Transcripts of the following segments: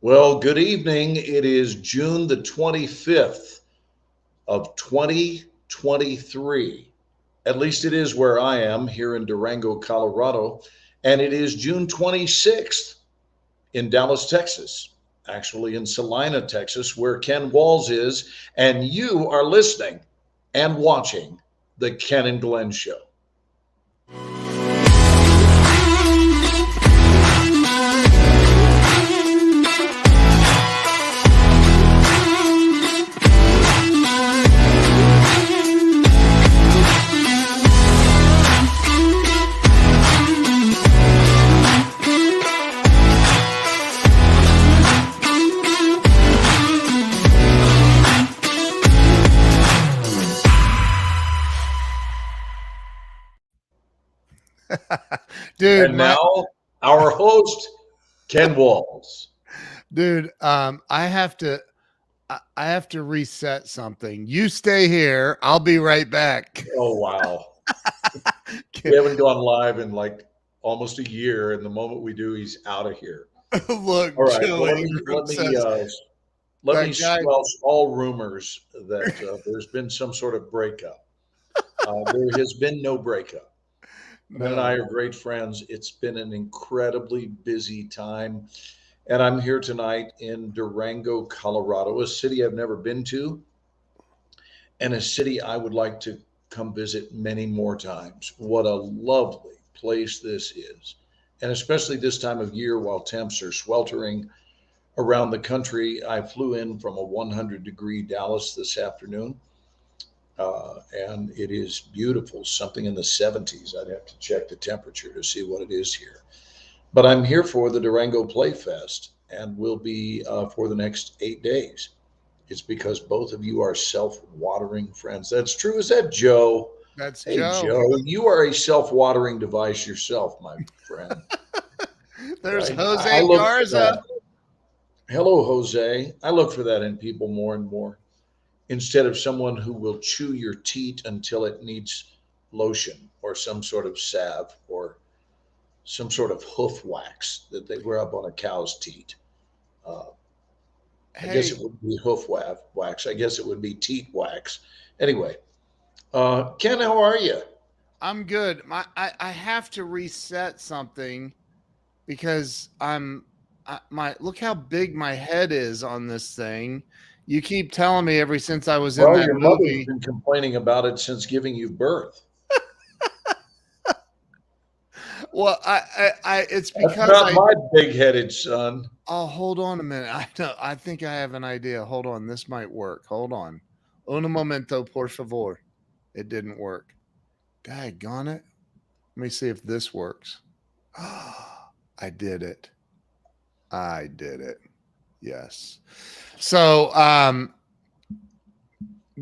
Well, good evening. It is June the 25th of 2023. At least it is where I am here in Durango, Colorado. And it is June 26th in Dallas, Texas, actually in Salina, Texas, where Ken Walls is. And you are listening and watching The Ken and Glenn Show. Dude, And now, our host, Ken Walls. dude, I have to reset something. You stay here. I'll be right back. Oh, wow. We haven't gone live in like almost a year, and the moment we do, he's out of here. Look, All right. Joe Well, Ingram says let me that guy. squelch all rumors that there's been some sort of breakup. There has been no breakup. Ben and I No, are great friends. It's been an incredibly busy time, and I'm here tonight in Durango, Colorado, a city I've never been to, and a city I would like to come visit many more times. What a lovely place this is. And especially this time of year while temps are sweltering around the country. I flew in from a 100-degree Dallas this afternoon, and it is beautiful, something in the 70s. I'd have to check the temperature to see what it is here. But I'm here for the Durango Play Fest and will be for the next 8 days. It's because both of you are self-watering friends. That's true. Is that Joe? that's Hey, Joe. Joe, you are a self-watering device yourself, my friend. There's I Jose look for Garza. that. Hello, Jose. I look for that in people more and more. Instead of someone who will chew your teat until it needs lotion or some sort of salve or some sort of hoof wax that they rub on a cow's teat. Uh, I guess Hey, it would be hoof wax. I guess it would be teat wax. Anyway, Ken, how are you? I'm good. I have to reset something because my look how big my head is on this thing. You keep telling me ever since I was in Well, that your mother's movie. been complaining about it since giving you birth. Well, it's That's because not I. my big-headed son. Oh, hold on a minute. I know. I think I have an idea. Hold on. This might work. Hold on. Un momento, por favor. It didn't work. Daggone it. Let me see if this works. I did it. I did it. Yes. So,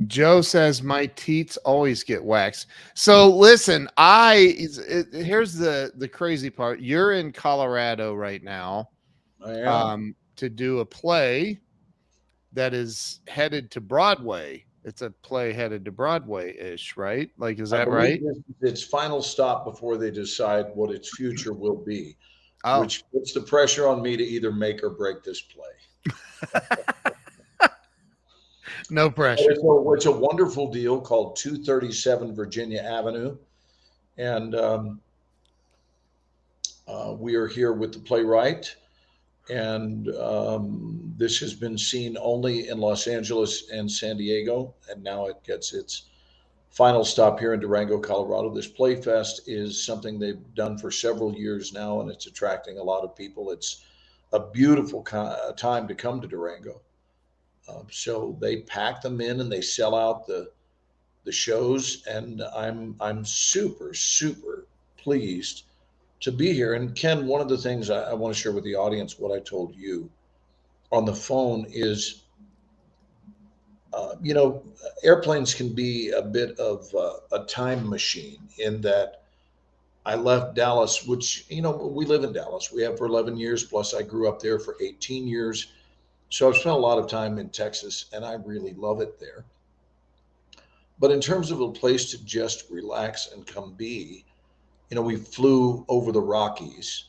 Joe says my teats always get waxed. So listen, here's the crazy part. You're in Colorado right now, I am. to do a play that is headed to Broadway. It's a play headed to Broadway ish, right? Like, is I that believe right? this is its final stop before they decide what its future will be, Oh, which puts the pressure on me to either make or break this play. no But pressure. it's a wonderful deal called 237 Virginia Avenue. And we are here with the playwright. And this has been seen only in Los Angeles and San Diego. And now it gets its final stop here in Durango, Colorado. This Playfest is something they've done for several years now, and it's attracting a lot of people. It's a beautiful time to come to Durango. So they pack them in and they sell out the shows, and I'm super pleased to be here. And Ken, one of the things I want to share with the audience, what I told you on the phone is, you know, airplanes can be a bit of a time machine in that I left Dallas, which, you know, we live in Dallas. We have for 11 years, plus I grew up there for 18 years. So I've spent a lot of time in Texas and I really love it there. But in terms of a place to just relax and come be, you know, we flew over the Rockies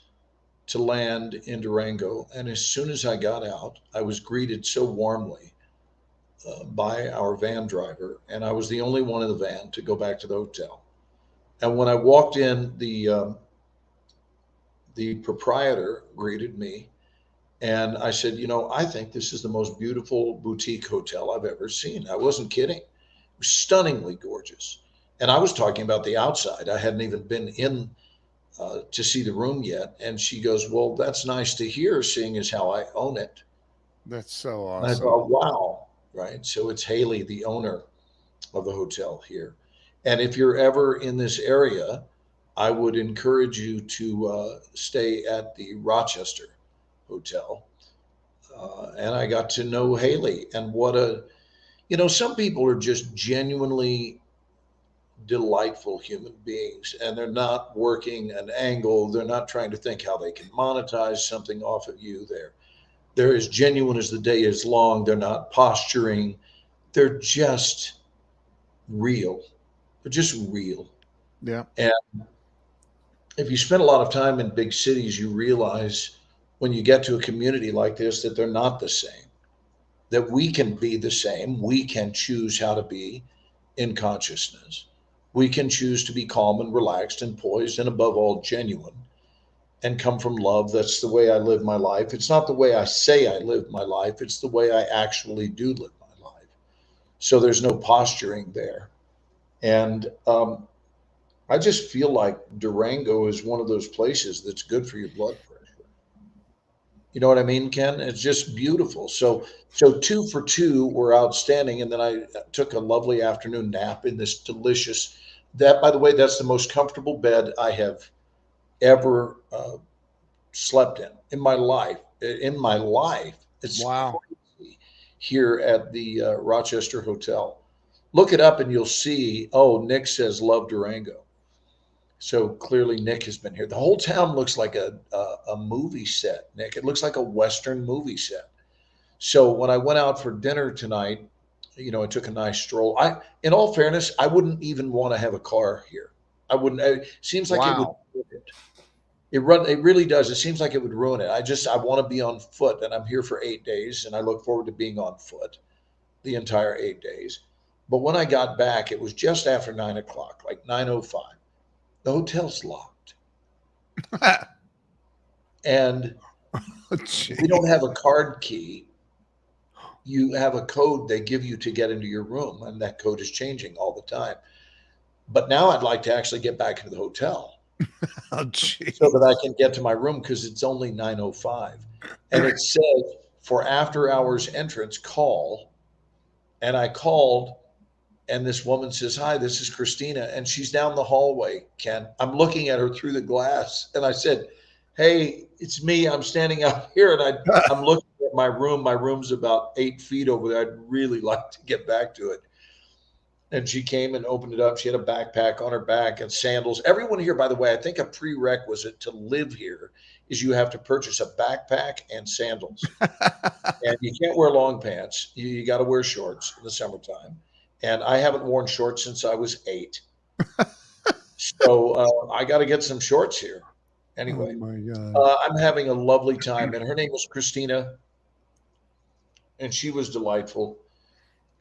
to land in Durango. And as soon as I got out, I was greeted so warmly by our van driver, and I was the only one in the van to go back to the hotel. And when I walked in, the proprietor greeted me, and I said, "You know, I think this is the most beautiful boutique hotel I've ever seen." I wasn't kidding. It was stunningly gorgeous. And I was talking about the outside. I hadn't even been in to see the room yet. And she goes, "Well, that's nice to hear, seeing as how I own it." That's so And I awesome. thought, wow, right? So it's Haley, the owner of the hotel here. And if you're ever in this area, I would encourage you to stay at the Rochester Hotel. And I got to know Haley, and what a, some people are just genuinely delightful human beings, and they're not working an angle. They're not trying to think how they can monetize something off of you. They're as genuine as the day is long. They're not posturing. They're just real. They're just real. Yeah. And if you spend a lot of time in big cities, you realize when you get to a community like this that they're not the same. That we can be the same. We can choose how to be in consciousness. We can choose to be calm and relaxed and poised and above all genuine and come from love. That's the way I live my life. It's not the way I say I live my life, it's the way I actually do live my life. So there's no posturing there. And I just feel like Durango is one of those places that's good for your blood pressure. You know what I mean, Ken? It's just beautiful. So two for two were outstanding, and then I took a lovely afternoon nap in this delicious. That, by the way, that's the most comfortable bed I have ever slept in my life. In my life, it's Wow. crazy here at the Rochester Hotel. Look it up, and you'll see. Oh, Nick says love Durango. So clearly, Nick has been here. The whole town looks like a movie set, Nick. It looks like a Western movie set. So when I went out for dinner tonight, I took a nice stroll. In all fairness, I wouldn't even want to have a car here. I wouldn't. It seems like it would. Wow. It really does. It seems like it would ruin it. I want to be on foot, and I'm here for 8 days, and I look forward to being on foot the entire 8 days. But when I got back, it was just after 9 o'clock, like 9:05. The hotel's locked, and we don't Jeez. have a card key. You have a code they give you to get into your room, and that code is changing all the time. But now I'd like to actually get back into the hotel Oh, so that I jeez. can get to my room because it's only 9:05, and it says for after hours entrance call. And I called, and this woman says, "Hi, this is Christina," and she's down the hallway. Ken, I'm looking at her through the glass, and I said, "Hey, it's me. I'm standing out here, and I'm looking at my room. My room's about 8 feet over there. I'd really like to get back to it." And she came and opened it up. She had a backpack on her back and sandals. Everyone here, by the way, I think a prerequisite to live here is you have to purchase a backpack and sandals. And you can't wear long pants. You got to wear shorts in the summertime. And I haven't worn shorts since I was 8. So I got to get some shorts here. Oh Anyway, my God. I'm having a lovely time. And her name was Christina, and she was delightful.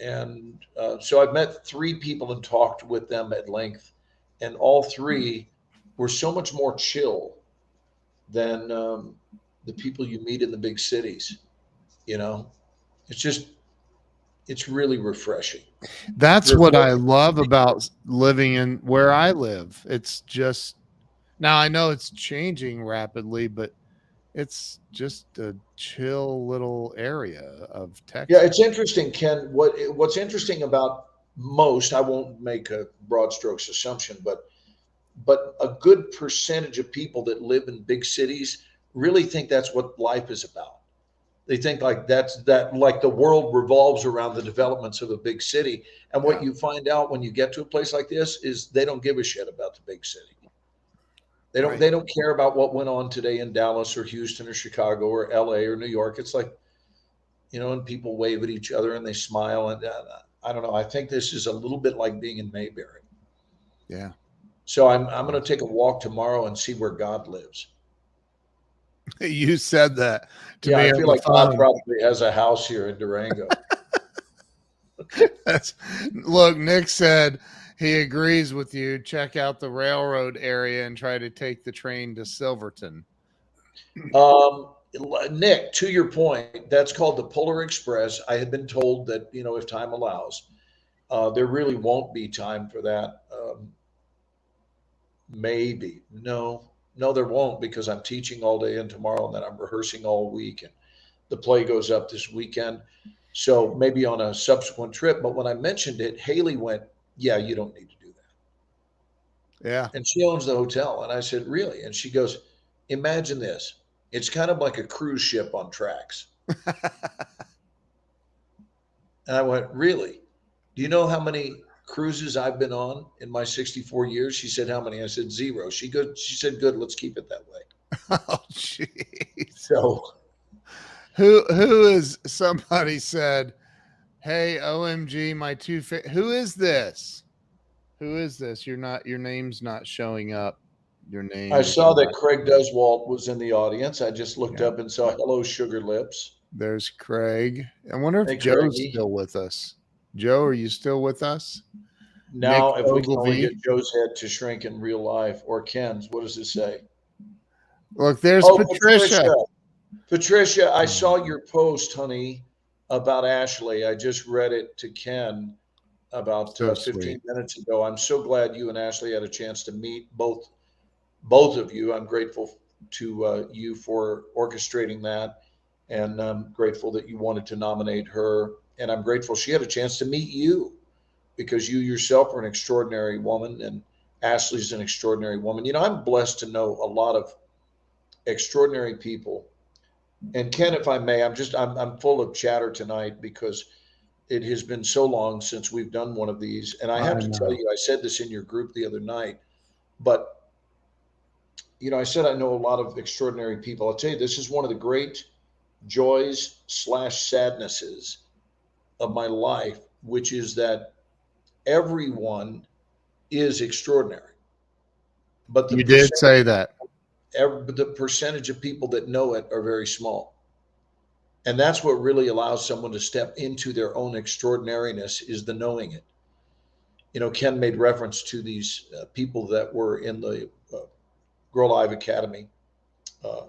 And so I've met 3 people and talked with them at length. And all 3 were so much more chill than the people you meet in the big cities. You know, it's just, it's really refreshing. That's what I Refreshing. love about living in where I live. It's just now I know it's changing rapidly, but it's just a chill little area of Yeah, Texas. it's interesting, Ken. What's interesting about most, I won't make a broad strokes assumption, but a good percentage of people that live in big cities really think that's what life is about. They think like that like the world revolves around the developments of a big city. And what Yeah. you find out when you get to a place like this is they don't give a shit about the big city. They don't Right. they don't care about what went on today in Dallas or Houston or Chicago or LA or New York. It's like, and people wave at each other and they smile. And I don't know. I think this is a little bit like being in Mayberry. Yeah. So I'm going to Yes. take a walk tomorrow and see where God lives. You said that to Yeah, I me on feel the like God phone. probably has a house here in Durango. That's, look, Nick said he agrees with you. Check out the railroad area and try to take the train to Silverton. Um, Nick, to your point, that's called the Polar Express. I had been told that, if time allows, there really won't be time for that. Maybe. No, no, there won't because I'm teaching all day and tomorrow, and then I'm rehearsing all week. And the play goes up this weekend. So maybe on a subsequent trip. But when I mentioned it, Haley went, "Yeah, you don't need to do that." Yeah. And she owns the hotel. And I said, "Really?" And she goes, "Imagine this. It's kind of like a cruise ship on tracks." And I went, "Really? Do you know how many cruises I've been on in my 64 years?" She said, "How many?" I said, "Zero." She said, "Good, let's keep it that way." Oh, jeez. So Who is somebody said, "Hey, OMG, my who is this? Who is this? Your name's not showing up. Your I name is saw that not Craig Deswalt was in the audience. I just looked Yeah. up and saw hello, Sugar Lips. There's Craig. I wonder if Hey, Joe's Craigie. still with us. Joe, are you still with us? Nick Now, if we can only Ogilvy. get Joe's head to shrink in real life, or Ken's, what does it say? Look, there's Oh, Patricia. Patricia. Patricia, I Oh, saw your post, honey, about Ashley. I just read it to Ken about so 15 sweet. minutes ago. I'm so glad you and Ashley had a chance to meet both of you. I'm grateful to you for orchestrating that, and I'm grateful that you wanted to nominate her. And I'm grateful she had a chance to meet you because you yourself are an extraordinary woman, and Ashley's an extraordinary woman. I'm blessed to know a lot of extraordinary people. And Ken, if I may, I'm full of chatter tonight because it has been so long since we've done one of these. And I have I to tell know. you, I said this in your group the other night, but I said I know a lot of extraordinary people. I'll tell you, this is one of the great joys slash sadnesses of my life, which is that everyone is extraordinary, but You did say that. the percentage of people that know it are very small. And that's what really allows someone to step into their own extraordinariness is the knowing it. Ken made reference to these people that were in the Grow Live Academy uh,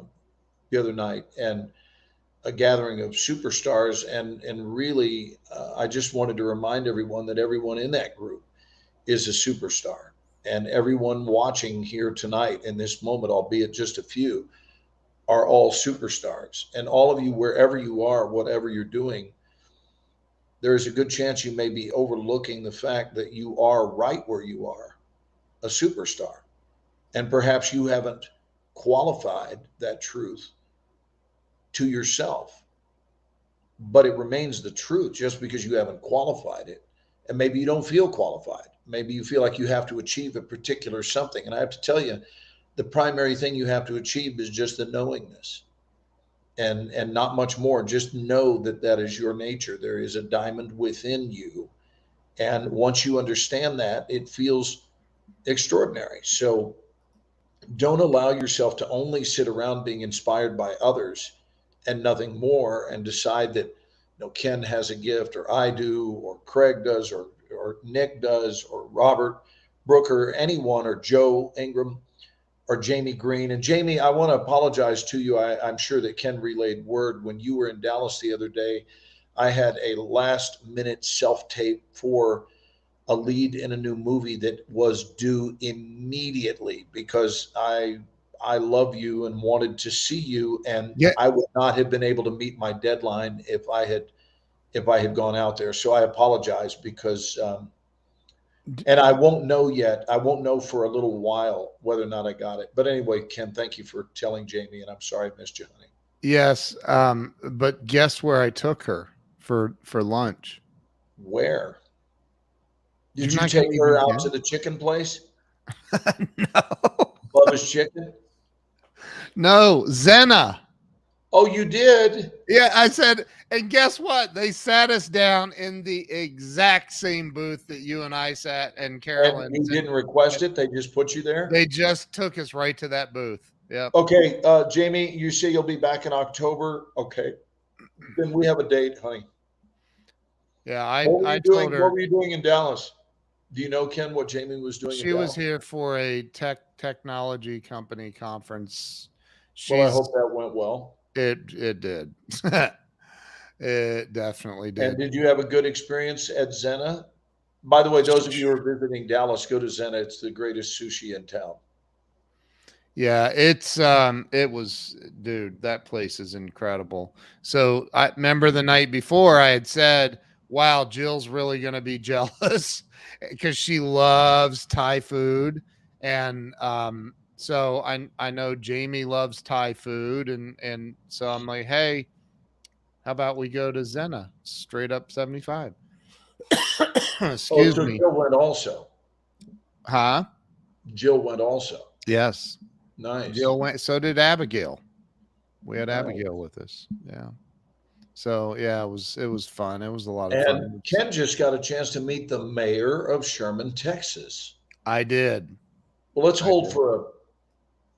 the other night, and a gathering of superstars. And really, I just wanted to remind everyone that everyone in that group is a superstar. And everyone watching here tonight in this moment, albeit just a few, are all superstars. And all of you, wherever you are, whatever you're doing, there is a good chance you may be overlooking the fact that you are right where you are, a superstar. And perhaps you haven't qualified that truth to yourself, but it remains the truth just because you haven't qualified it. And maybe you don't feel qualified. Maybe you feel like you have to achieve a particular something. And I have to tell you, the primary thing you have to achieve is just the knowingness and not much more. Just know that that is your nature. There is a diamond within you. And once you understand that, it feels extraordinary. So don't allow yourself to only sit around being inspired by others and nothing more and decide that Ken has a gift or I do or Craig does or Nick does or Robert Brooker, anyone, or Joe Ingram or Jamie Green. And Jamie, I want to apologize to you. I'm sure that Ken relayed word when you were in Dallas the other day. I had a last minute self tape for a lead in a new movie that was due immediately because I love you and wanted to see you, and Yeah. I would not have been able to meet my deadline if I had gone out there. So I apologize because and I won't know yet. I won't know for a little while whether or not I got it. But anyway, Ken, thank you for telling Jamie, and I'm sorry I missed you, honey. Yes. But guess where I took her for lunch? Where You're did you not going take to her even out to get. the chicken place, No. Bubba's Chicken? No, Zena. Oh, you did. Yeah, I said, and guess what? They sat us down in the exact same booth that you and I sat and And you Carolyn's, didn't and request it, they just put you there? they just took us right to that booth. Yep. Okay, Jamie, you say you'll be back in October. Okay, then we have a date, honey. Yeah, What were I you told doing? What her were you doing in Dallas? Do you know, Ken, what Jamie was doing in she was Dallas? here for a technology company conference. Well, I She's hope that went well. it did. It definitely And did. did you have a good experience at Zena? By the way, those of you who Sh- are visiting Dallas, go to Zena. It's the greatest sushi in town. Yeah, it was, dude, that place is incredible. So I remember the night before I had said, wow, Jill's really gonna be jealous because she loves Thai food. And so I know Jamie loves Thai food, and so I'm like, hey, how about we go to Zena? Straight up 75. Oh, Excuse so me. Jill went also. Huh? Jill went also. Yes. Nice. Jill went, so did Abigail. We had Nice. Abigail with us. Yeah. So yeah, it was fun. It was a lot of fun. And Ken just got a chance to meet the mayor of Sherman, Texas. I did. Well, let's I hold did. for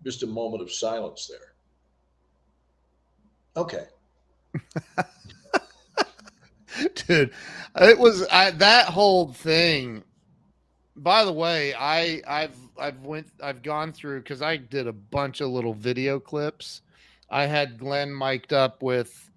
just a moment of silence there. Okay. Dude, it was that whole thing. By the way, I've gone through because I did a bunch of little video clips. I had Glenn mic'd up with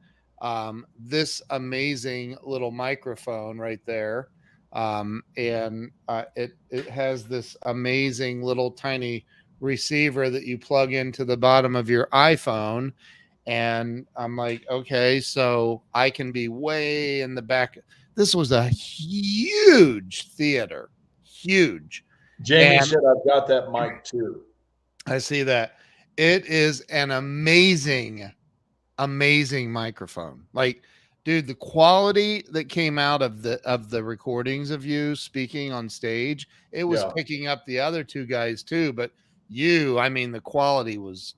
this amazing little microphone right there, and it has this amazing little tiny receiver that you plug into the bottom of your iPhone. And I'm like, okay, so I can be way in the back. This was a huge theater, huge. Jamie And said, I've got that mic too. I see that it is an amazing, amazing microphone. Like, dude, the quality that came out of the recordings of you speaking on stage, it was Yeah. picking up the other two guys too. But you, I mean, the quality was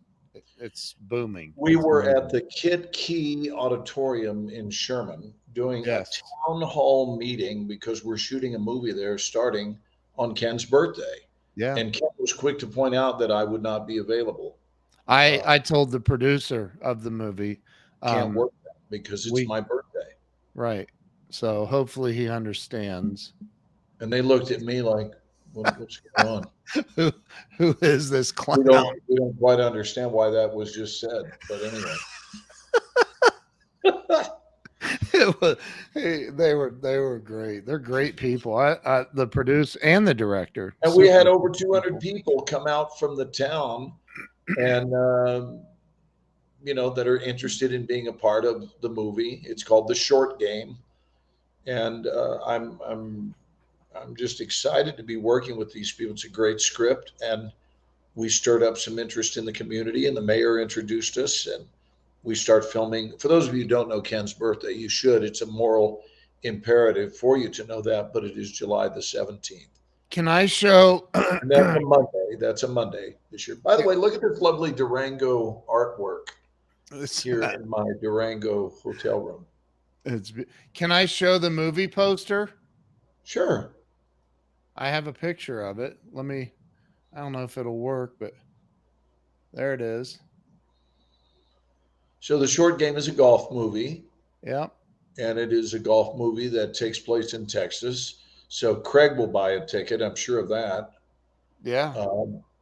it's booming. We It's were at amazing. the Kit Key Auditorium in Sherman doing a Yes. town hall meeting because we're shooting a movie there starting on Ken's birthday. Yeah. And Ken was quick to point out that I would not be available. I told the producer of the movie, Can't um, work that because it's we my birthday. right. So hopefully he understands. And they looked at me like, what's going on? who who is this We clown? don't we don't quite understand why that was just said. But anyway. It was, hey, they were great. They're great people. The producer and the director, And we had super over cool 200 people. people come out from the town and that are interested in being a part of the movie. It's called The Short Game, and I'm just excited to be working with these people. It's a great script, and we stirred up some interest in the community, and the mayor introduced us, and we start filming. For those of you who don't know Ken's birthday, you should. It's a moral imperative for you to know that, but it is July the 17th. Can I show? And that's a Monday. That's a Monday this year. By the way, look at this lovely Durango artwork it's, here in my Durango hotel room. it's, can I show the movie poster? Sure. I have a picture of it. Let me. I don't know if it'll work, but there it is. So the short game is a golf movie, Yep. and it is a golf movie that takes place in Texas. So Craig will buy a ticket. I'm sure of that. Yeah.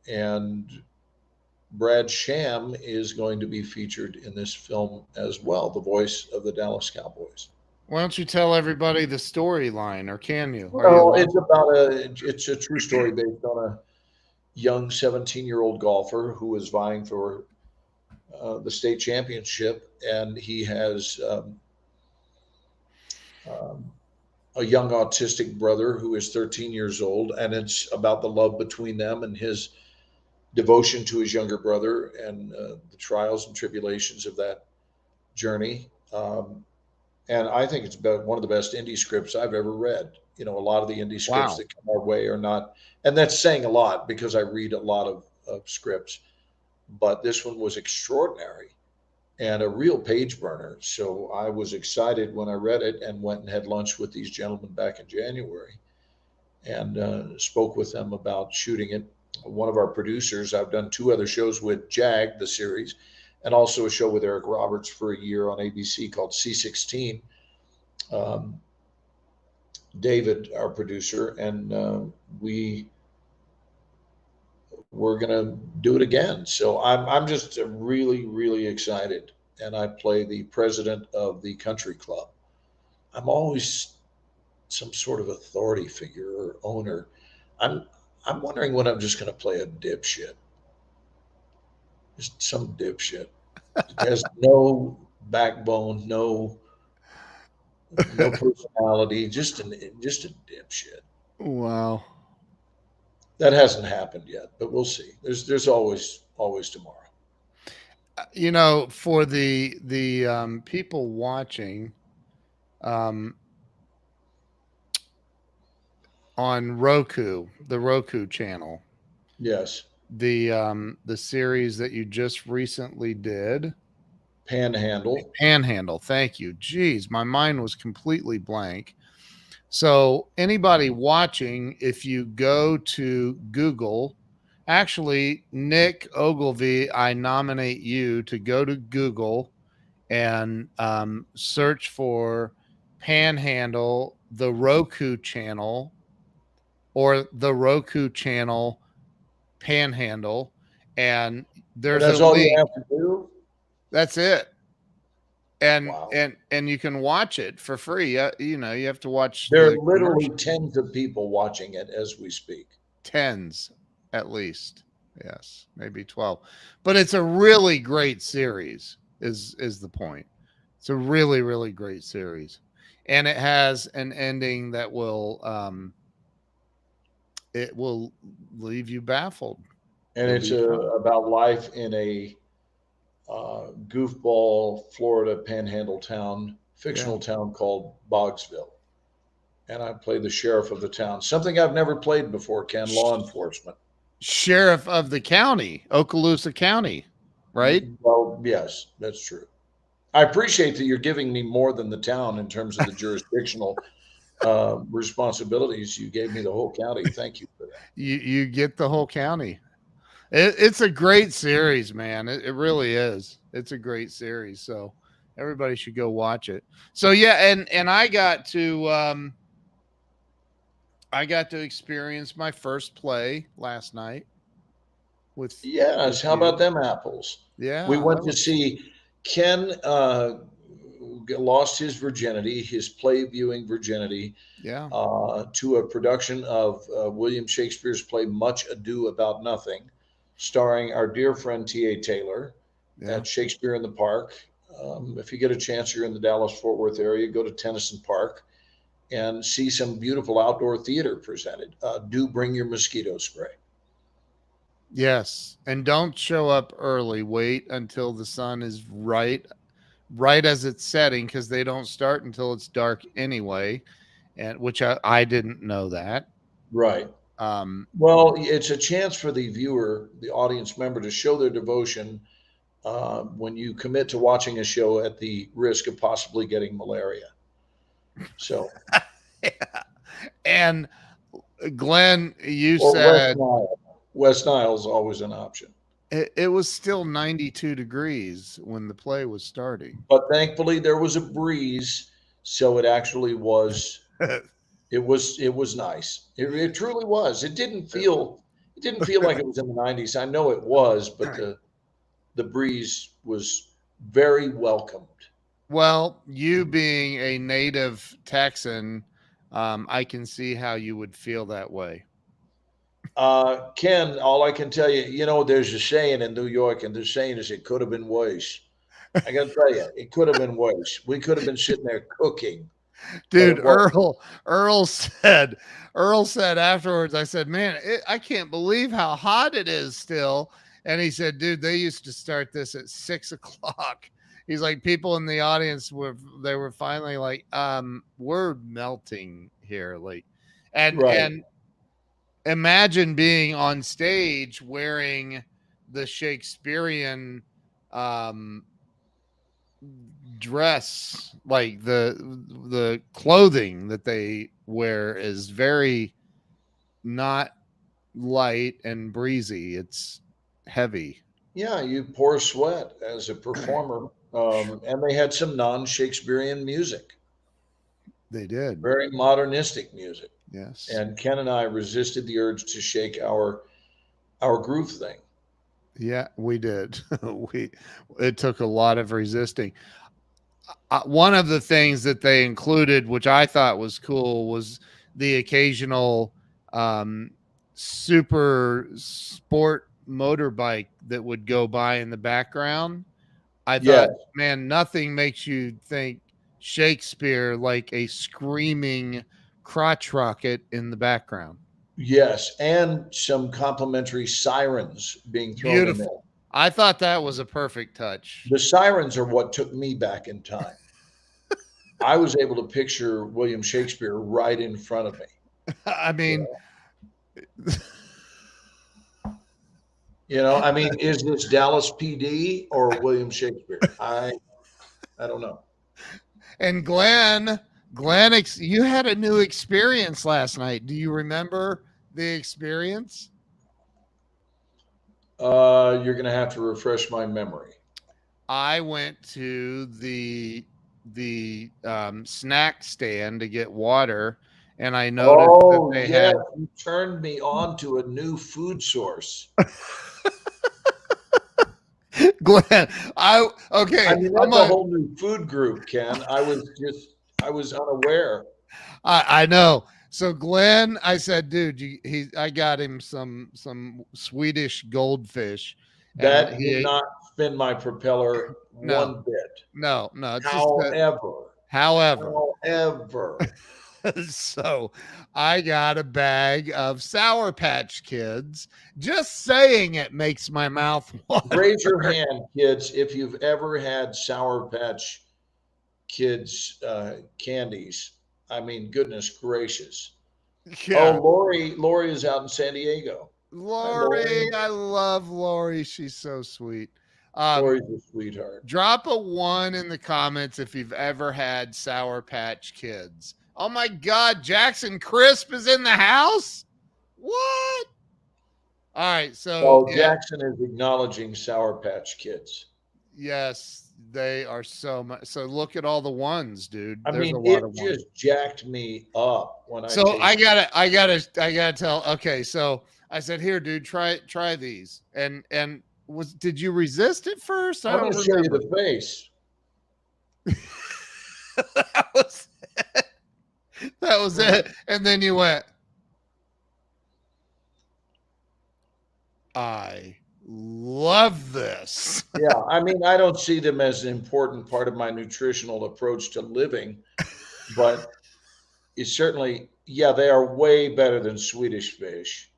And Brad Sham is going to be featured in this film as well, the voice of the Dallas Cowboys. Why don't you tell everybody the storyline, or can you? Are you Well, allowed? it's a true story based on a young 17-year-old golfer who is vying for the state championship, and he has um, a young autistic brother who is 13 years old, and it's about the love between them and his devotion to his younger brother and the trials and tribulations of that journey. And I think it's about one of the best indie scripts I've ever read. A lot of the indie scripts Wow. that come our way are not, and that's saying a lot because I read a lot of scripts, but this one was extraordinary and a real page burner. So I was excited when I read it and went and had lunch with these gentlemen back in January and spoke with them about shooting it. one of our producers. I've done two other shows with Jag, the series, and also a show with Eric Roberts for a year on ABC called C16. Um, David, our producer, and we we're gonna do it again. So I'm just really really excited, and I play the president of the country club. I'm always some sort of authority figure or owner. I'm I'm wondering when I'm just gonna play a dipshit, just some dipshit. It has no backbone, no personality, just a dipshit. Wow. That hasn't happened yet, but we'll see. There's always tomorrow. For the people watching um, on Roku, the Roku channel, Yes, the series that you just recently did, Panhandle. Panhandle. Thank you. Jeez, my mind was completely blank. So anybody watching, if you go to Google, actually, Nick Ogilvy, I nominate you to go to Google and search for Panhandle, the Roku channel, or the Roku channel Panhandle, and And there's a that's all you link. have to do. That's it. And Wow. and you can watch it for free. You have to watch There the are literally commercial. tens of people watching it as we speak. Tens at least. Yes, maybe 12. But it's a really great series is the point. It's a really really great series. And it has an ending that will leave you baffled. And You'll it's be shocked. about life in a goofball Florida panhandle town, Yeah. fictional town called Boggsville. And I play the sheriff of the town, something I've never played before, Ken, law enforcement. Sheriff of the county, Okaloosa County, right? Well, yes, that's true. I appreciate that you're giving me more than the town in terms of the jurisdictional responsibilities. You gave me the whole county. Thank you for that. You get the whole county. It's a great series, man. It really is. It's a great series. So everybody should go watch it. So yeah, and I got to experience my first play last night with Yes, how about you. them apples? We Yeah, went that to was see Ken lost his virginity, his play viewing virginity, yeah, to a production of William Shakespeare's play Much Ado About Nothing, starring our dear friend T.A. Taylor yeah. at Shakespeare in the Park. If you get a chance, you're in the Dallas Fort Worth area, go to Tennyson Park and see some beautiful outdoor theater presented. Do bring your mosquito spray. Yes. And don't show up early. Wait until the sun is right as it's setting, because they don't start until it's dark anyway. And which I didn't know that. Right. Um Well, it's a chance for the viewer, the audience member, to show their devotion when you commit to watching a show at the risk of possibly getting malaria. So, and Glenn, you or West said Nile. West Nile is always an option. it was still 92 degrees when the play was starting. But thankfully, there was a breeze, so it actually was. It was nice. It truly was. It didn't feel like it was in the 90s. I know it was, but the breeze was very welcomed. Well, you being a native Texan, I can see how you would feel that way. Ken, all I can tell you, there's a saying in New York, and the saying is it could have been worse. I got to tell you, it could have been worse. We could have been sitting there cooking, but Dude, it wasn't. Earl said afterwards, I said, man, I can't believe how hot it is still. And he said, dude, they used to start this at 6 o'clock. He's like, people in the audience were finally like, we're melting here. Like, Right. and imagine being on stage wearing the Shakespearean um dress, like the clothing that they wear is very not light and breezy. It's heavy. Yeah, you pour sweat as a performer. And they had some non-Shakespearean music, They did. very modernistic music. Yes. And Ken and I resisted the urge to shake our groove thing. Yeah, we did. we It took a lot of resisting. One of the things that they included, which I thought was cool, was the occasional um, super sport motorbike that would go by in the background. I Yes, thought, man, nothing makes you think Shakespeare like a screaming crotch rocket in the background. yes, and some complimentary sirens being thrown in there. Beautiful. I thought that was a perfect touch. The sirens are what took me back in time. I was able to picture William Shakespeare right in front of me. I mean, I mean, is this Dallas PD or William Shakespeare? I don't know. and Glenn, you had a new experience last night. Do you remember the experience? You're going to have to refresh my memory. I went to the snack stand to get water, and I noticed that Oh, they yes, had you turned me on to a new food source. Glenn. I Okay. mean, I'm that's a a whole new food group, Ken. I was unaware I know. So Glenn, I said, dude, I got him some Swedish goldfish, and that did not spin my propeller no, one bit. no. It's just that. However, However, however, so I got a bag of Sour Patch Kids. Just saying it makes my mouth water. raise your hand, kids, if you've ever had Sour Patch Kids candies. I mean, goodness gracious. Oh, Yeah, Lori is out in San Diego. Hi, Lori, Lori. I love Lori. She's so sweet. Um, Lori's a sweetheart. Drop a one in the comments if you've ever had Sour Patch Kids. Oh my God, Jackson Crisp is in the house. What? All right, so Oh, yeah, Jackson is acknowledging Sour Patch Kids. yes, they are so much. So look at all the ones, dude. I There's a mean, lot it of ones. just jacked me up when I So tasted. I gotta tell. Okay, so I said, here, dude, try these. And did you resist at first? I I'm don't going to show you remember. the face. that was that was it. And then you went, I love this. Yeah, I mean, I don't see them as an important part of my nutritional approach to living, but it's certainly, yeah, they are way better than Swedish fish.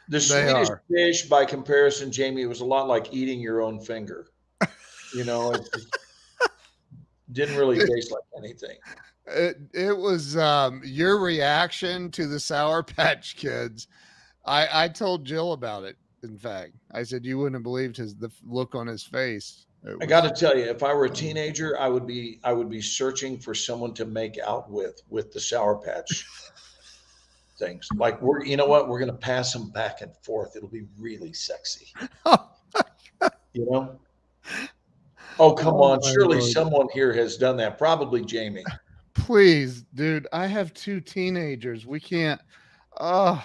The They Swedish are. fish, by comparison, Jamie, was a lot like eating your own finger. It just didn't really taste like anything. It was your reaction to the Sour Patch Kids. I told Jill about it. In fact, I said you wouldn't have believed the look on his face. It I got to was tell you, if I were a teenager, I would be searching for someone to make out with the Sour Patch things. Like you know what, we're going to pass them back and forth. It'll be really sexy. You know? Oh, come oh on. my Surely lord! someone here has done that. Probably Jamie. Please, dude, I have two teenagers. We can't. Oh,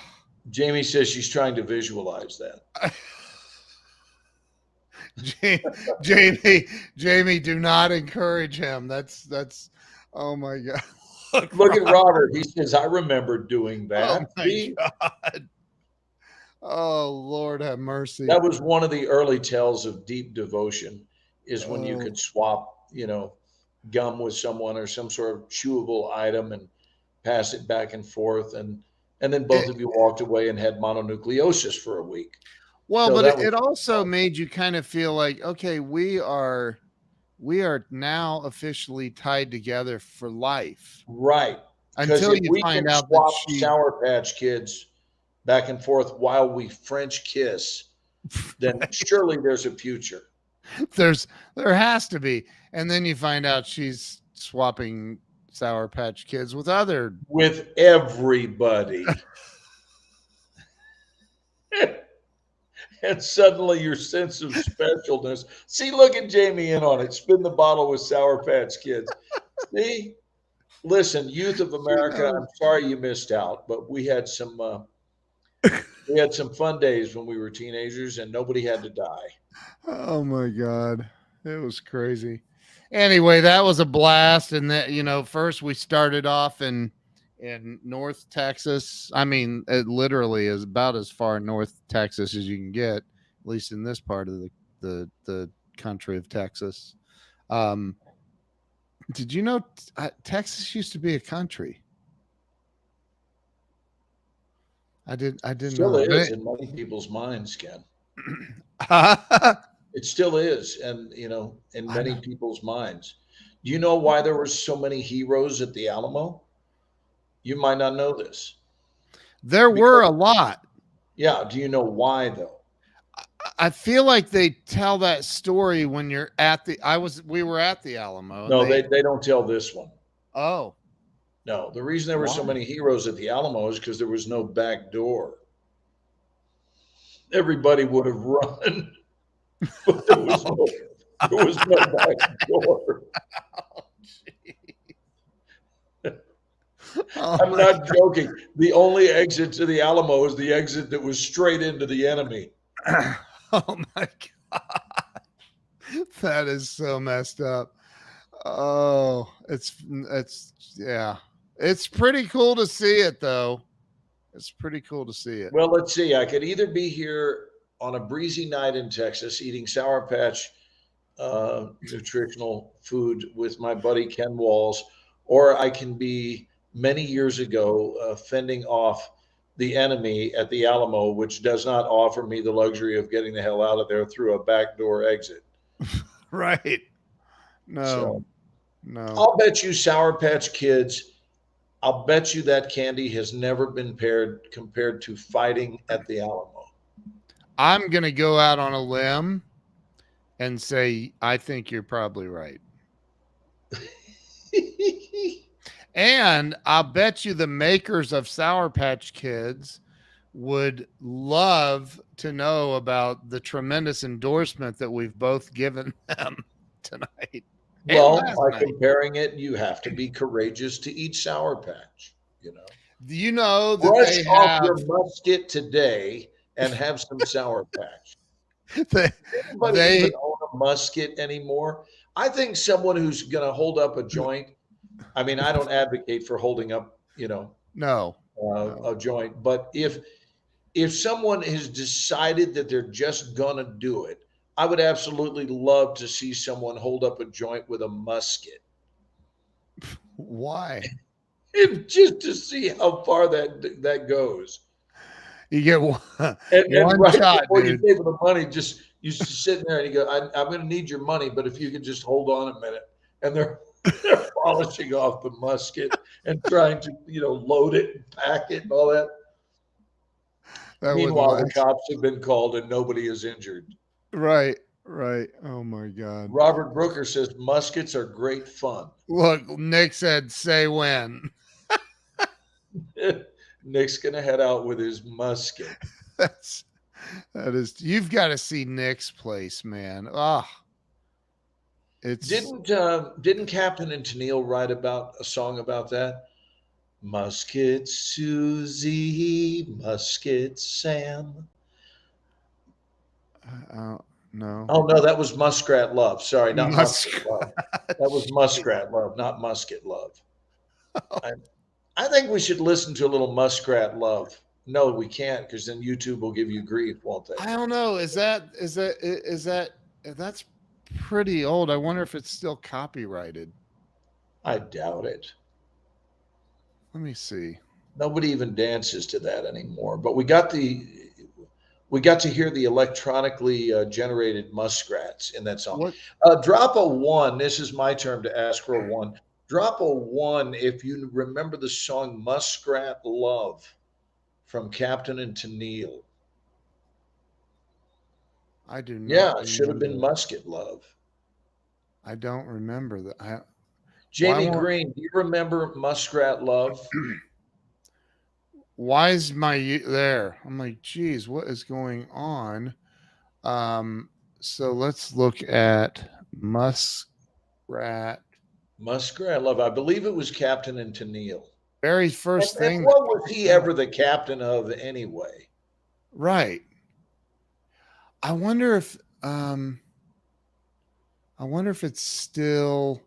Jamie says she's trying to visualize that. Jamie, Jamie, do not encourage him. That's. Oh my god! Look at Robert. He says, I remember doing Oh that. my See, god! Oh Lord, have mercy. that was one of the early tells of deep devotion is when you Oh, could swap, gum with someone or some sort of chewable item and pass it back and forth. And then both it, of you walked away and had mononucleosis for a week. well, So but that was it also made you kind of feel like, okay, we are now officially tied together for life right. Because until if you we find can out that swap she Sour Patch Kids back and forth while we French kiss, then surely there's a future. there's there has to be, and then you find out she's swapping Sour Patch Kids with other. With everybody. And suddenly your sense of specialness. See, look at Jamie in on it. Spin the bottle with Sour Patch Kids. See, listen, youth of She America. knows. I'm sorry you missed out, but we had some fun days when we were teenagers, and nobody had to die. Oh my god, it was crazy. Anyway, that was a blast, and that first we started off in North Texas. I mean, it literally is about as far North Texas as you can get, at least in this part of the country of Texas. Um, did you know Texas used to be a country? I didn't know Still that, is in many people's minds, Ken. but It still is, and in I many know people's minds. Do you know why there were so many heroes at the Alamo? You might not know this. there were Because, a lot. yeah, do you know why though? I feel like they tell that story when you're at the. We were at the Alamo, and No, they don't tell this one. oh, No, the reason there were so why? many heroes at the Alamo is because there was no back door. Everybody would have run, but there was no back door. Oh I'm my, not joking. The only exit to the Alamo is the exit that was straight into the enemy. oh my god, that is so messed up. Oh, it's yeah, it's pretty cool to see it though. It's pretty cool to see it. Well, let's see. I could either be here on a breezy night in Texas eating Sour Patch nutritional food with my buddy Ken Walls, or I can be many years ago fending off the enemy at the Alamo, which does not offer me the luxury of getting the hell out of there through a backdoor exit. Right? No, So no. I'll bet you Sour Patch Kids, I'll bet you that candy has never been compared to fighting at the Alamo. I'm gonna go out on a limb and say I think you're probably right. And I'll bet you the makers of Sour Patch Kids would love to know about the tremendous endorsement that we've both given them tonight and Well, last by night. comparing it, you have to be courageous to eat Sour Patch, you know. Do you know that Brush they off your have musket today and have some Sour Patch. they, Anybody even they own a musket anymore? I think someone who's going to hold up a joint. I mean, I don't advocate for holding up, no, no. a joint, but if someone has decided that they're just going to do it, I would absolutely love to see someone hold up a joint with a musket, Why? and just to see how far that goes. You get one, And one right shot, before you dude. pay for the money, just you just sitting there and you go, I'm going to need your money, but if you could just hold on a minute, and they're polishing off the musket and trying to load it and pack it and all that. That wouldn't Meanwhile, the last. cops have been called and nobody is injured. Right, right. Oh my god. Robert Brooker says muskets are great fun. Look, Nick said, "Say when." Nick's going to head out with his musket. That's that is. You've got to see Nick's place, man. Ah, it's Didn't Captain and Tennille write about a song about that? Musket Susie, Musket Sam. uh, no Oh no, that was Muskrat Love. Sorry, not Musket Musk. Love. That was Muskrat Love, not Musket Love. I, I think we should listen to a little Muskrat Love. No, we can't because then YouTube will give you grief, won't they? I don't know. Is that that's pretty old? I wonder if it's still copyrighted. I doubt it. Let me see. Nobody even dances to that anymore. But we got to hear the electronically generated muskrats in that song. What Drop a one. This is my turn to ask for a one. Drop a one if you remember the song Muskrat Love from Captain and Tennille. I do not Yeah, it should have been remember. Musket Love. I don't remember that. Why Jamie won't Green, do you remember Muskrat Love? why is my there? I'm like, geez, what is going on? Um, so let's look at muskrat. Muskrat Love. I believe it was Captain and Tennille. Very And, first and thing that what was he popped up. ever the captain of anyway? Right. I wonder if um I wonder if it's still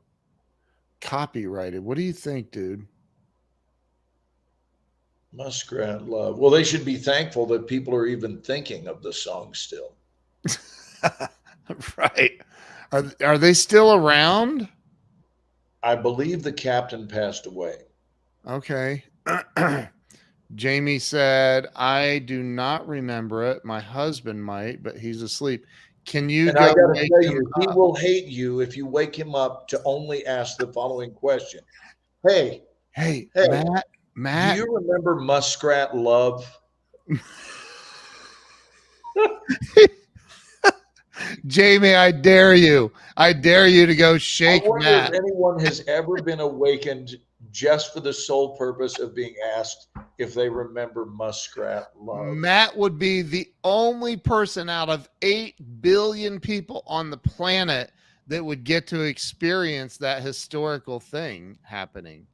copyrighted. What do you think, dude? Muskrat Love. Well, they should be thankful that people are even thinking of the song still. Right. Are they still around? I believe the captain passed away. Okay. Jamie said, I do not remember it. My husband might, but he's asleep. Can you And I go got to wake tell him you, he up? will hate you if you wake him up to only ask the following question. Hey, Hey, hey, Matt, do Matt. you remember Muskrat Love? Jamie, I dare you. I dare you to go I shake wonder if Matt. anyone has ever been awakened just for the sole purpose of being asked if they remember Muskrat Love. Matt would be the only person out of 8 billion people on the planet that would get to experience that historical thing happening.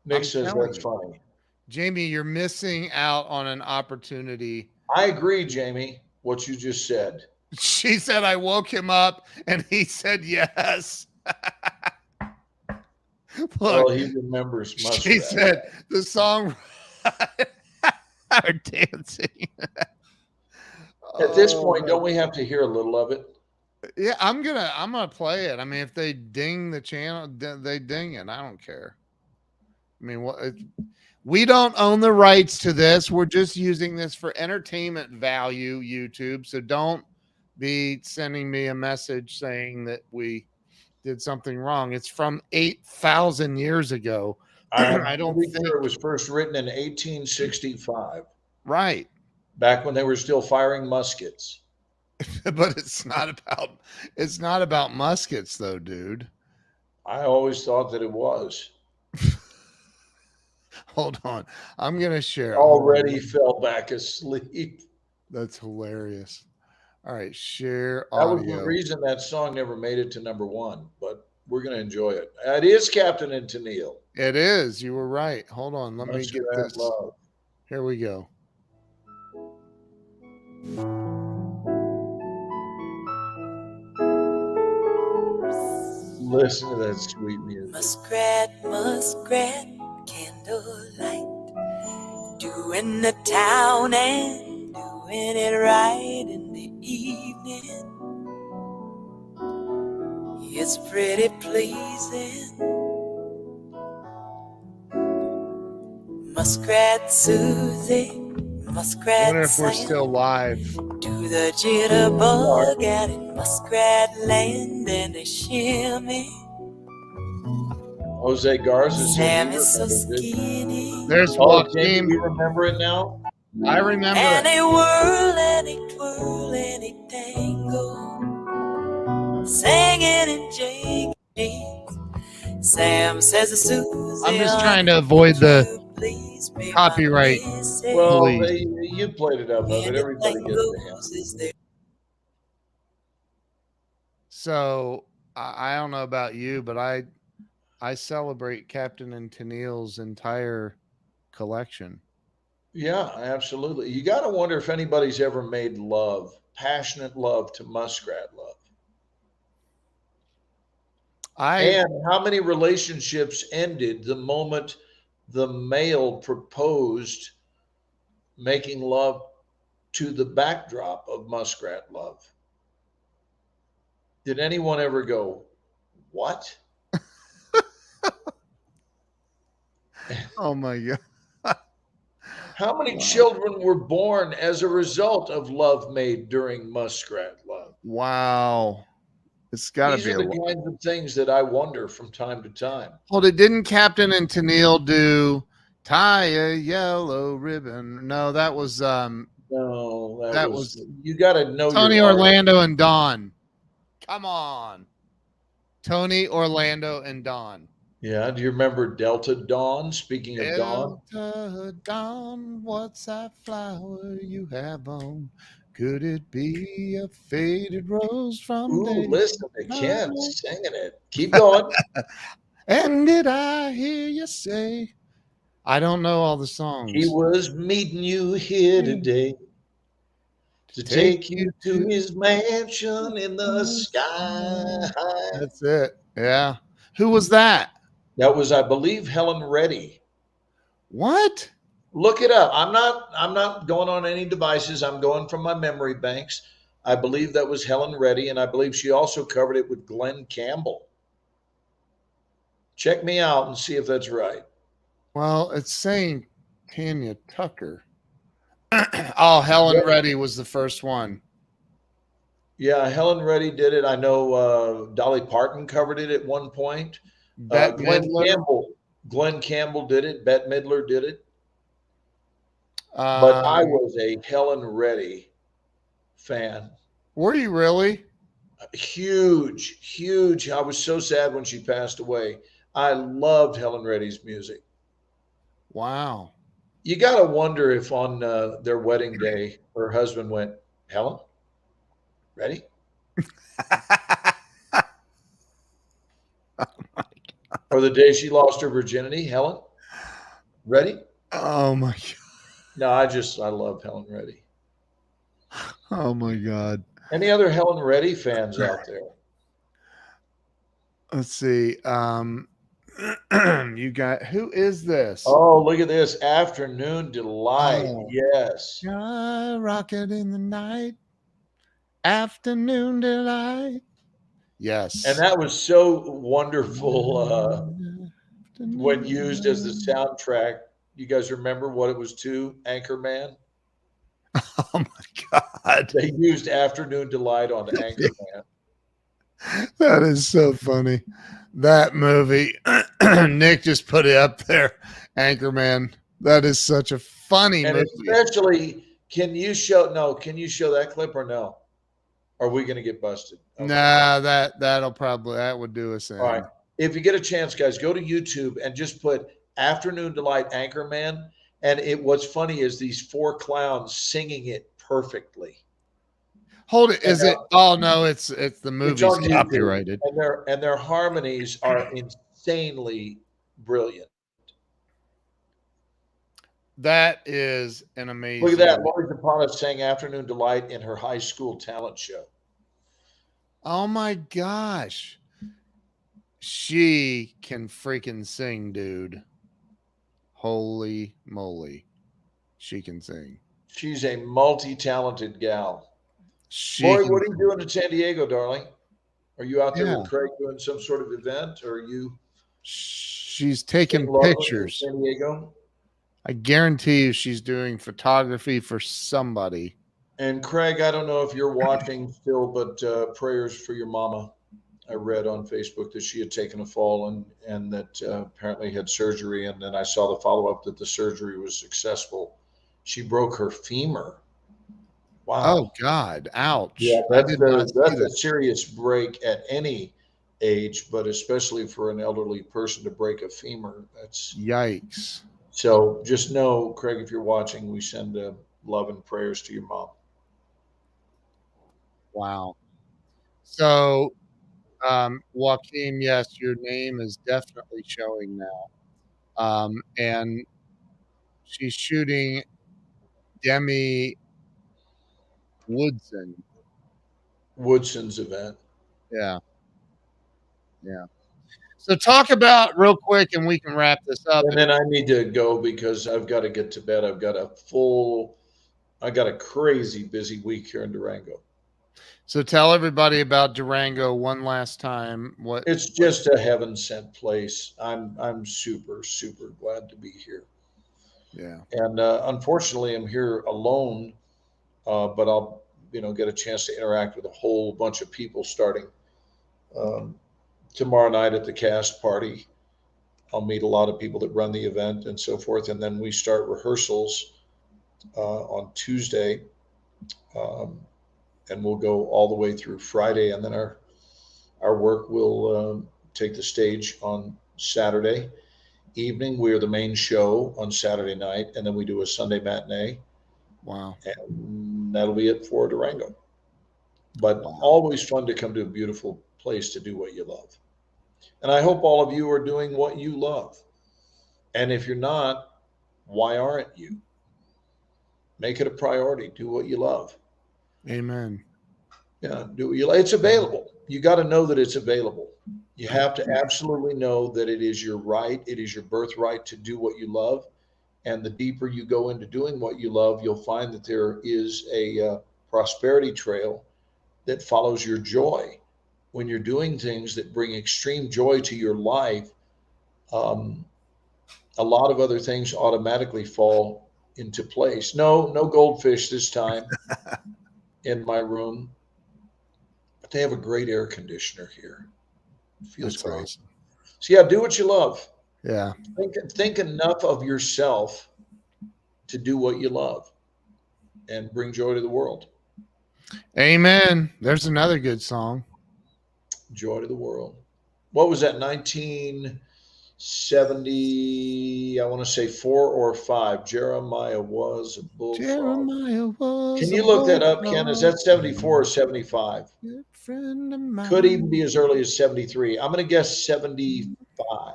Nick I'm says telling that's you. funny. Jamie, you're missing out on an opportunity. I agree, Jamie, what you just said. She said I woke him up and he said yes. Well, Look, he remembers she Muskrat. said the song are dancing. At this Oh point, my, don't we have to hear a little of it? yeah, I'm gonna play it. I mean, if they ding the channel, they ding it. I don't care. I mean, what we don't own the rights to this. We're just using this for entertainment value, YouTube. So don't be sending me a message saying that we did something wrong. It's from 8,000 years ago. I'm I don't pretty think sure it was first written in 1865, right. back when they were still firing muskets. But it's not about muskets though, dude. I always thought that it was. Hold on. I'm gonna share. Hold Already on. fell back asleep. That's hilarious. All right, share That was the audio. reason that song never made it to number one, but we're going to enjoy it. It is Captain and Tennille. It is. You were right. Hold on. Let me get Muskrat this. Love. Here we go. Listen to that sweet music. Muskrat, muskrat, candlelight, doing the town and doing it right in the evening. It's pretty pleasing. Muskrat Susie, I muskrat wonder if we're Sam, still live. do the jitterbug out in Muskrat Land and they shimmy. Jose Garza said Sam he is so remembers it. There's skinny, Oh, Jamie, Joaquin. you remember it now? I remember and it. they whirl and they twirl and they tangle, singing and jigging. Sam says to Susie, I'm just trying to avoid the please be copyright. my Well, Please. you played enough of it. and the Everybody thing gets the hint. goes is there. So I don't know about you, but I celebrate Captain and Tennille's entire collection. Yeah, absolutely. You got to wonder if anybody's ever made love, passionate love to Muskrat Love. I And how many relationships ended the moment the male proposed making love to the backdrop of Muskrat Love? Did anyone ever go, what? oh my god. How many Wow. children were born as a result of love made during Muskrat Love? Wow. It's got to These be are a the lot. kinds of things that I wonder from time to time. Hold it. Didn't Captain and Tennille do tie a yellow ribbon? No, that was No, that was you got to know Tony your art. Orlando and Dawn. Come on. Tony Orlando and Dawn. Yeah. Do you remember Delta Dawn? Speaking of dawn, Delta Dawn, what's that flower you have on? Could it be a faded rose from ooh, days listen to Ken gone? singing it. Keep going. And did I hear you say? I don't know all the He songs. was meeting you here To today take take you you to to his mansion in the the sky. sky. That's it. Yeah. Who was that? That was, I believe, Helen Reddy. What? Look it up. I'm not going on any devices. I'm going from my memory banks. I believe that was Helen Reddy, and I believe she also covered it with Glenn Campbell. Check me out and see if that's right. Well, it's saying Tanya Tucker. Oh, Helen Yep. Reddy was the first one. Yeah, Helen Reddy did it. I know Dolly Parton covered it at one point. Bette Glenn Midler. Campbell, Glenn Campbell did it. Bette Midler did it. But I Um, was a Helen Reddy fan. were you really? Huge, huge. I was so sad when she passed away. I loved Helen Reddy's music. Wow. You got to wonder if on their wedding day, her husband went, Helen, ready? Or the day she lost her virginity, Helen, ready? Oh my No, I love Helen Reddy. oh my god. Any other Helen Reddy fans out there? Let's see. You got who is this? Oh, look at this Afternoon Delight. Oh, Yes. sky rocket in the night, afternoon delight. And Yes. that was so wonderful when used as the soundtrack. You guys remember what it was to? Anchorman? Oh my god. They used Afternoon Delight on Anchorman. That is so funny. That movie, Nick just put it up there. Anchorman. That is such a funny And movie. especially, can you show that clip or no? Are we going to get busted? Okay. Nah, that would do us All right. in. If you get a chance, guys, go to YouTube and just put Afternoon Delight Anchorman. And what's funny is these four clowns singing it perfectly. Hold it. And Is it? Oh no, it's the it's movie's on YouTube, copyrighted. and their harmonies are insanely brilliant. That is an Look at that, amazing. Lori Zapata sang "Afternoon Delight" in her high school talent show. Oh my gosh. She can freaking sing, dude. Holy moly. She can sing. She's a multi-talented gal. She Lori, can what are you doing in San Diego, darling? Are you out there yeah. with Craig doing some sort of event, or are you She's staying taking locally in pictures. San Diego? I guarantee you she's doing photography for somebody. And Craig, I don't know if you're watching still, but prayers for your mama. I read on Facebook that she had taken a fall and that apparently had surgery, and then I saw the follow up that the surgery was successful. She broke her femur. Oh Wow. God. Yeah, Ouch. I did not see that's a that. serious break at any age, but especially for an elderly person to break a femur. That's Yikes. so. Just know, Craig, if you're watching, we send love and prayers to your mom. Wow. So Joaquin, yes, your name is definitely showing now. And she's shooting Demi Woodson. Woodson's event. Yeah, yeah. So talk about real quick, and we can wrap this up. And then I need to go because I've got to get to bed. I got a crazy busy week here in Durango. So tell everybody about Durango one last time. It's just a heaven sent place. I'm super super glad to be here. Yeah. And unfortunately, I'm here alone, but I'll get a chance to interact with a whole bunch of people starting um, tomorrow night at the cast party. I'll meet a lot of people that run the event and so forth, and then we start rehearsals on Tuesday, um, and we'll go all the way through Friday, and then our work will take the stage on Saturday evening. We are the main show on Saturday night, and then we do a Sunday matinee, Wow. and that'll be it for Durango. But Wow. always fun to come to a beautiful place to do what you love. And I hope all of you are doing what you love. And if you're not, why aren't you? Make it a priority. Do what you love. Amen. Yeah, do what you like. It's available. You got to know that it's available. You have to absolutely know that it is your right. It is your birthright to do what you love. And the deeper you go into doing what you love, you'll find that there is a prosperity trail that follows your joy. When you're doing things that bring extreme joy to your life, um, a lot of other things automatically fall into place. No, no goldfish this time in my room, but they have a great air conditioner here. It feels That's great. awesome. So yeah, do what you love. Yeah. Think enough of yourself to do what you love and bring joy to the world. Amen. There's another good song. Joy to the world. What was that? 1970? I want to say 4 or 5. Jeremiah was a bullfrog. Jeremiah was Can a you look that up, Ken? Is bullfrog. that 74 or 75? Good friend of Could even mine. be as early as 73. I'm going to guess 75.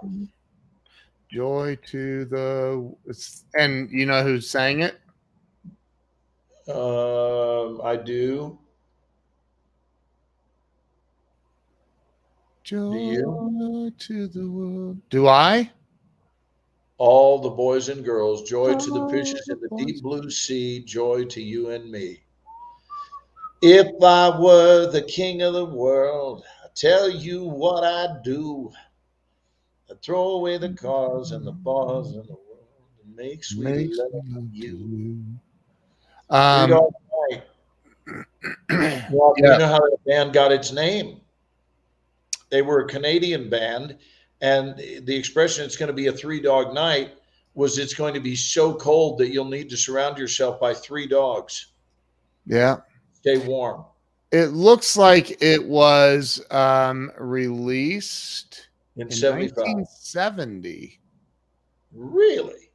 Joy to the and you know who sang it? I do. Do you? Joy to the world. Do I? All the boys and girls, joy to the All fishes the in the deep boys. blue sea, joy to you and me. If I were the king of the world, I tell you what I'd do. I'd throw away the cars and the bars in the world and make sweet Makes love me to love to you. you. Three Um, Dog Night. Well, do you yeah, know how that band got its name? They were a Canadian band, and the expression "it's going to be a three dog night" was it's going to be so cold that you'll need to surround yourself by 3 dogs. yeah. Stay warm. It looks like it was released In in 75. 1970. Really?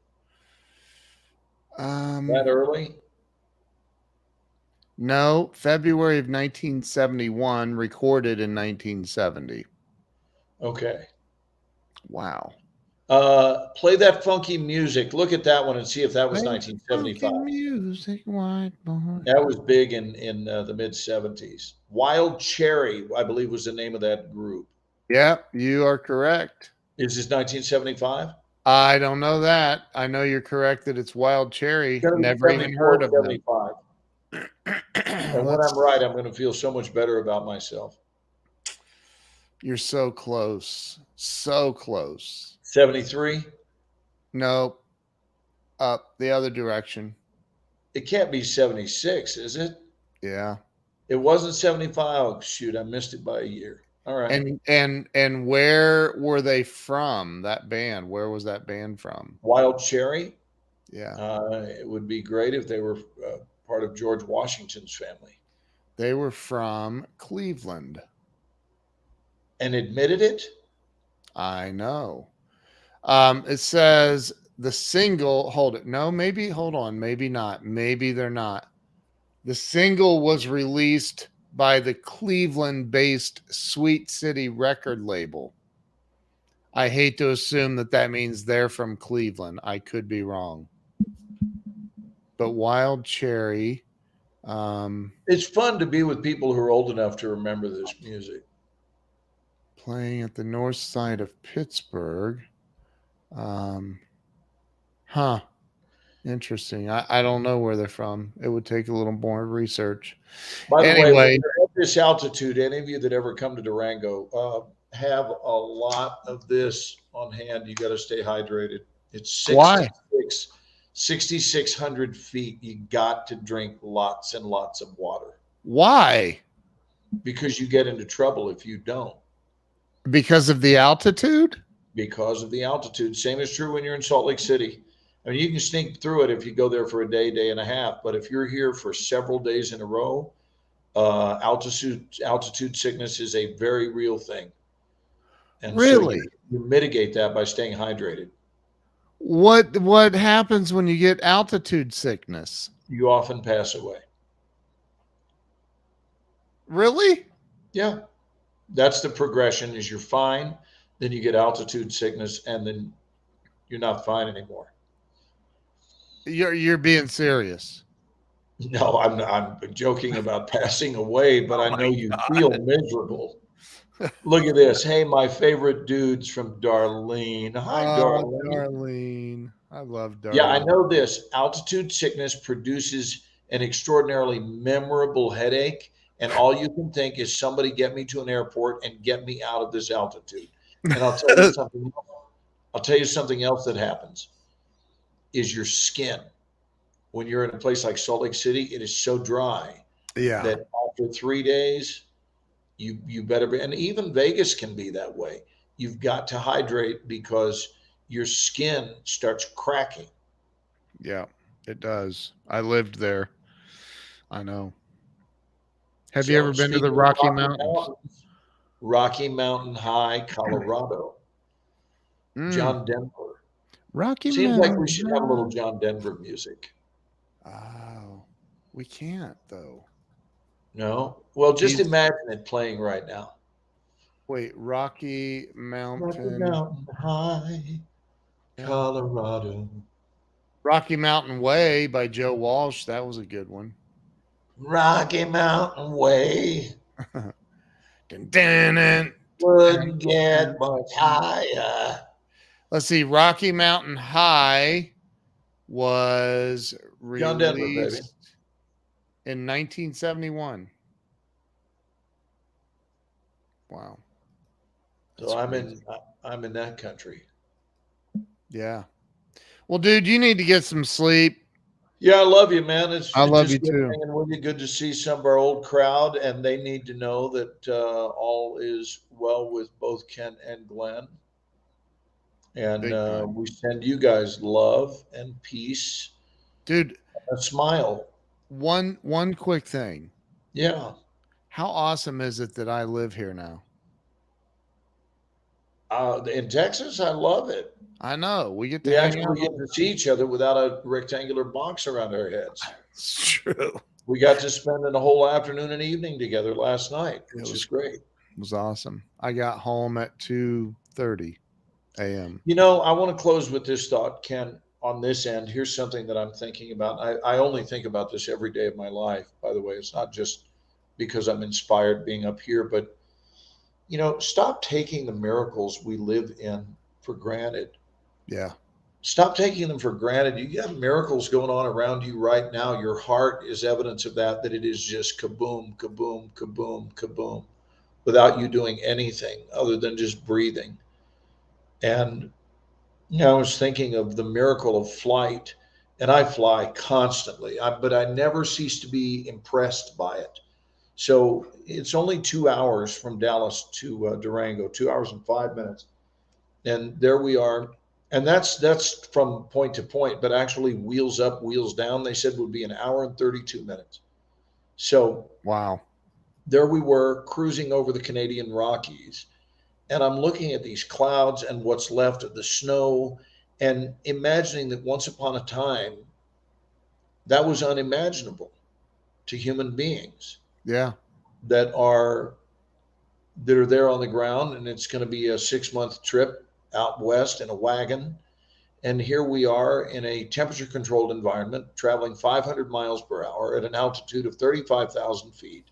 That Um, early? no, February of 1971, recorded in 1970. Okay. Wow. Play that funky music. Look at that one and see if that was Play funky 1975. music, white boy. That was big in the mid 70s. Wild Cherry, I believe, was the name of that group. Yeah, you are correct. Is this 1975? I don't know that. I know you're correct that it's Wild It's Cherry. going to be Never even 74 heard or of them. 75. And when I'm Let's. right, I'm going to feel so much better about myself. You're so close. So close. 73? No, up the other direction. It can't be 76, is it? Yeah. It wasn't 75. Oh, shoot, I missed it by a year. All right. And where were they from? That band? Where was that band from? Wild Cherry. Yeah. It would be great if they were part of George Washington's family. They were from Cleveland. And admitted it? I know. It says the single, hold it. No, maybe, hold on. Maybe not. Maybe they're not. The single was released by the Cleveland based Sweet City record label. I hate to assume that that means they're from Cleveland. I could be wrong. But Wild Cherry. It's fun to be with people who are old enough to remember this music. Playing at the north side of Pittsburgh. Huh. Interesting. I don't know where they're from. It would take a little more research. By the way, when Anyway, you're at this altitude, any of you that ever come to Durango, have a lot of this on hand. You got to stay hydrated. It's why? 6,600 feet. You got to drink lots and lots of water Why? because you get into trouble if you don't. Because of the altitude? Because of the altitude. Same is true when you're in Salt Lake City. I mean, you can sneak through it if you go there for a day, day and a half. But if you're here for several days in a row, altitude sickness is a very real thing. And so Really? you mitigate that by staying hydrated. What happens when you get altitude sickness? You often pass away. Really? Yeah, that's the progression. Is you're fine, then you get altitude sickness, and then you're not fine anymore. You're being serious. No, I'm joking about passing away, but Oh I my know you feel miserable. Look at this. Hey, my favorite dudes from Darlene. Hi, Oh, Darlene. Darlene. I love Yeah, I Darlene. know this. Altitude sickness produces an extraordinarily memorable headache, and all you can think is somebody get me to an airport and get me out of this altitude. And I'll tell you something. I'll tell you something else that happens is your skin. When you're in a place like Salt Lake City, it is so dry Yeah. that after 3 days, you better be. And even Vegas can be that way. You've got to hydrate because your skin starts cracking. Yeah. It does. I lived there. I know. Have you So ever been to the speaking of Rocky Rocky Mountains? Mountains, Rocky Mountain High, Colorado, Mm, John Denver. Rocky Seems like we Mountain should have a little High. John Denver music. Oh, we can't though. No? Well, just He's imagine it playing right now. wait, Rocky Rocky Mountain. Mountain High, Yeah. Colorado. Rocky Mountain Way by Joe Walsh. That was a good one. Rocky Mountain Way Dun, dun, dun, dun, wouldn't dun, get much dun. higher. Let's see. Rocky Mountain High was John Denver, baby. released in 1971. Wow. That's So crazy. I'm in that country. Yeah. Well, dude, you need to get some sleep. Yeah, I love you, man. I It's love you just good too. hanging with you. Good to see some of our old crowd, and they need to know that all is well with both Ken and Glenn. And Big time. we send you guys love and peace, Dude, and a smile. one quick thing. Yeah. How awesome is it that I live here now? In Texas, I love it. I know. We get to We hang out actually get all to the see time. each other without a rectangular box around our heads. It's true. We got to spend a whole afternoon and evening together last night, It which is was great. awesome. I got home at 2:30 a.m. You know, I want to close with this thought, Ken. On this end, here's something that I'm thinking about. I only think about this every day of my life, by the way. It's not just because I'm inspired being up here, but, stop taking the miracles we live in for granted. Yeah. Stop taking them for granted. You have miracles going on around you right now. Your heart is evidence of that it is just kaboom, kaboom, kaboom, kaboom, without you doing anything other than just breathing. And I was thinking of the miracle of flight, and I fly constantly, but I never cease to be impressed by it. So it's only 2 hours from Dallas to Durango, 2 hours and 5 minutes, and there we are. And that's from point to point, but actually wheels up, wheels down. They said would be an hour and 32 minutes. So Wow. there we were cruising over the Canadian Rockies, and I'm looking at these clouds and what's left of the snow and imagining that once upon a time that was unimaginable to human beings Yeah. that are there on the ground, and it's going to be a 6 month trip out west in a wagon. And here we are in a temperature controlled environment traveling 500 miles per hour at an altitude of 35,000 feet,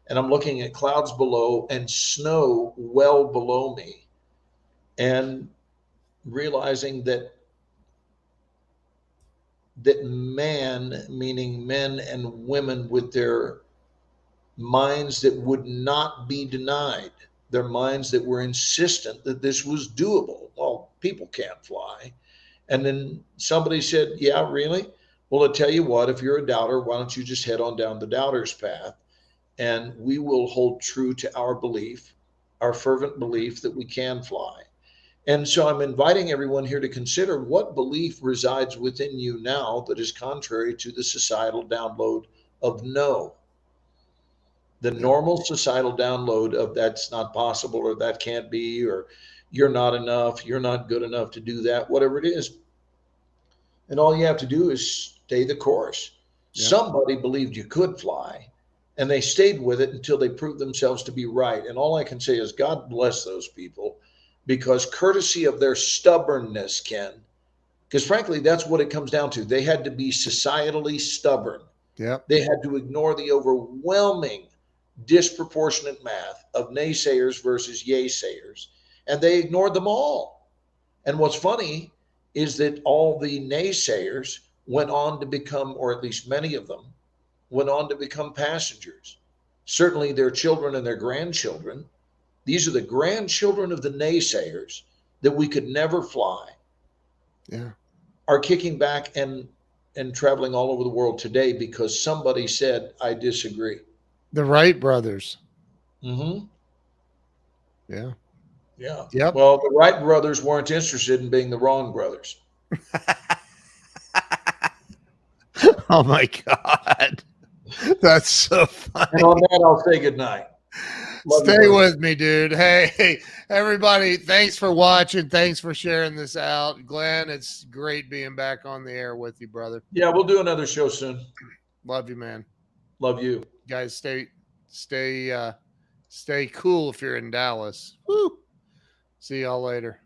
and I'm looking at clouds below and snow well below me, and realizing that man, meaning men and women with their minds that would not be denied, their minds that were insistent that this was doable. Well, people can't fly. And then somebody said, yeah, really? Well, I tell you what, if you're a doubter, why don't you just head on down the doubter's path, and we will hold true to our belief, our fervent belief that we can fly. And so I'm inviting everyone here to consider what belief resides within you now that is contrary to the societal download of no. The Yep. normal societal download of that's not possible or that can't be or you're not enough, you're not good enough to do that, whatever it is. And all you have to do is stay the course. Yep. Somebody believed you could fly and they stayed with it until they proved themselves to be right. And all I can say is God bless those people because courtesy of their stubbornness, Ken, because frankly, that's what it comes down to. They had to be societally stubborn. Yep. They had to ignore the overwhelming disproportionate math of naysayers versus yaysayers, and they ignored them all. And what's funny is that all the naysayers went on to become, or at least many of them, went on to become passengers. Certainly their children and their grandchildren. These are the grandchildren of the naysayers that we could never fly, Yeah. are kicking back and traveling all over the world today because somebody said, I disagree. The Wright brothers. Mm-hmm. Yeah. Yeah. Yep. Well, the Wright brothers weren't interested in being the wrong brothers. Oh my God. That's so And funny. on that, I'll say goodnight. Love you, Stay brother. with me, dude. Hey, everybody, thanks for watching. Thanks for sharing this out. Glenn, it's great being back on the air with you, brother. Yeah, we'll do another show soon. Love you, man. Love you. Guys, stay cool if you're in Dallas. Woo. See y'all later.